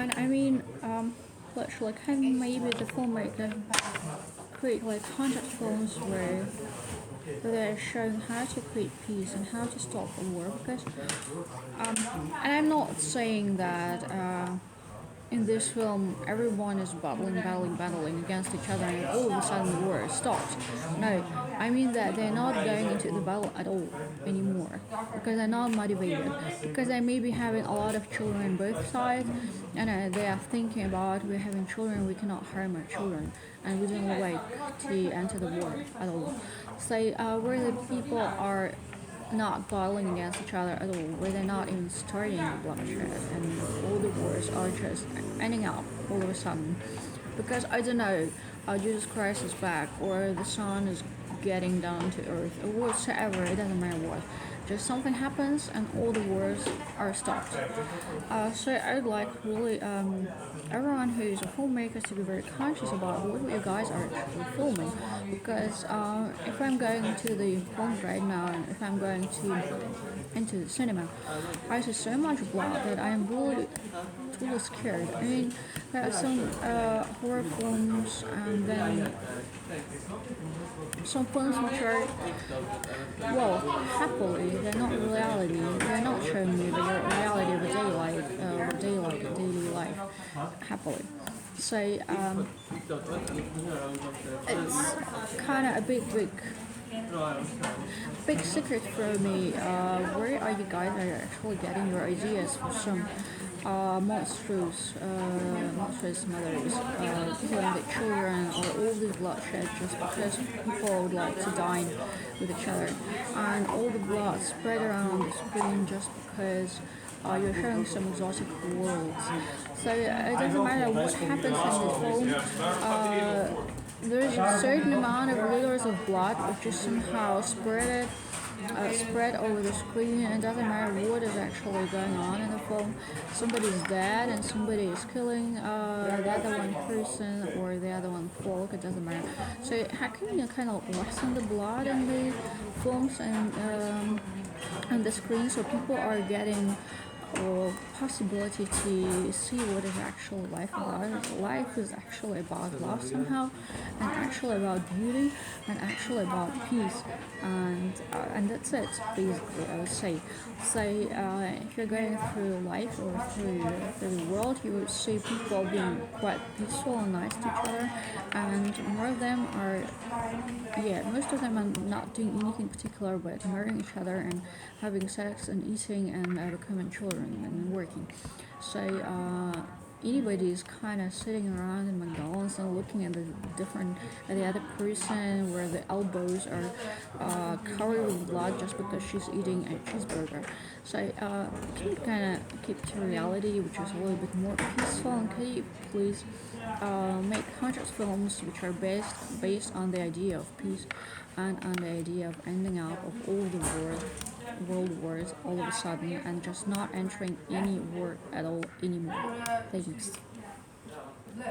And I mean, literally, can maybe the filmmaker create like concept films where they're showing how to create peace and how to stop a war? Because, and I'm not saying that in this film everyone is battling against each other and all of a sudden the war stops. No, I mean that they're not going into the battle at all anymore because they're not motivated, because they may be having a lot of children on both sides, and they are thinking about, we're having children, we cannot harm our children, and we don't like to enter the war at all. So where the people are not battling against each other at all, where they're not even starting the bloodshed, and all the wars are just ending up all of a sudden. Because I don't know, Jesus Christ is back, or the sun is getting down to earth, or whatsoever, it doesn't matter what. Just something happens and all the wars are stopped. So I would like really everyone who's a filmmaker to be very conscious about what you guys are actually filming. Because if I'm going to the films right now, and if I'm going to into the cinema, I see so much blood that I am really totally scared. I mean, there are some horror films, and then some films which are, well, happily, they're not reality. They're not showing me the reality of a daily life, happily. So it's kind of a big secret for me. Where are you guys are actually getting your ideas for some monstrous mothers killing their children, or all this bloodshed just because people would like to dine with each other, and all the blood spread around the screen just because you're showing some exotic worlds. So it doesn't matter what happens in the film. There's a certain amount of liters of blood which is somehow spread over the screen, and it doesn't matter what is actually going on in the film. Somebody's dead and somebody is killing the other one person or the other one folk, it doesn't matter. So how can you kind of lessen the blood in the films and the screen, so people are getting or possibility to see what is actually life about. Life is actually about love somehow, and actually about beauty, and actually about peace, and that's it basically. I would say. So if you're going through life or through the world, you would see people being quite peaceful and nice to each other, and more of them are, yeah, most of them are not doing anything particular but marrying each other and having sex and eating and becoming children and working. So anybody is kind of sitting around in McDonald's and looking at at the other person where the elbows are covered with blood just because she's eating a cheeseburger. So can you kind of keep to reality, which is a little bit more peaceful, and can you please make conscious films which are based on the idea of peace and on the idea of ending up of all the world wars all of a sudden, and just not entering any war at all anymore. Thanks.